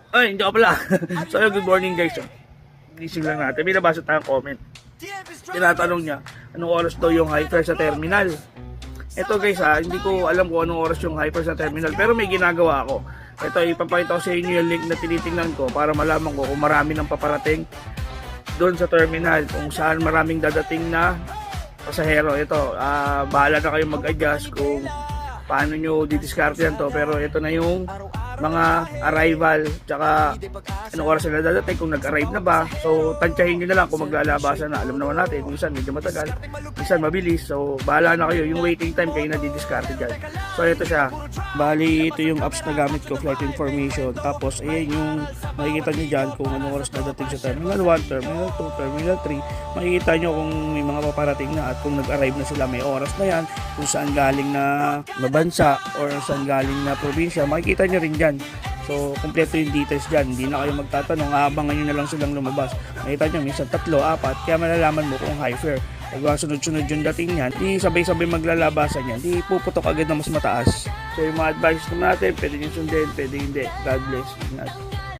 Ay, hindi ako pala. So, good morning guys. Gising lang natin. May nabasa tayong comment. Tinatanong niya, anong oras daw yung hyper sa terminal? Ito guys hindi ko alam kung anong oras yung hyper sa terminal. Pero may ginagawa ako. Ito, ipapakita ko sa inyo yung link na tinitingnan ko para malaman ko kung marami nang paparating doon sa terminal. Kung saan maraming dadating na pasahero. Ito, bahala na kayo mag-adjust kung paano nyo didiskarte yan to. Pero ito na yung mga arrival, tsaka anong oras sila dadating, kung nag-arrive na ba. So, tansyahin nyo na lang kung maglalabasan na. Alam naman natin, minsan medyo matagal, minsan mabilis. So, bahala na kayo. Yung waiting time, kayo na didiskarte dyan. So, ito siya. Bali, ito yung apps na gamit ko, flight information. Tapos, ayan yung makikita nyo dyan kung anong oras dadating sa Terminal 1, Terminal 2, Terminal 3. Makikita nyo kung may mga paparating na at kung nag-arrive na sila, may oras na yan, kung saan galing na bansa or saan galing na probinsya, makikita nyo rin dyan. So, kumpleto yung details dyan. Hindi na kayo magtatanong, abangan nyo na lang silang lumabas. Makita nyo, minsan 3, 4, kaya malalaman mo kung high fare. Pag sunod-sunod yung dating yan, di sabay-sabay maglalabasan yan, di puputok agad na mas mataas. So, yung mga advice natin, pwede nyo sundin, pwede hindi. God bless. Ingat.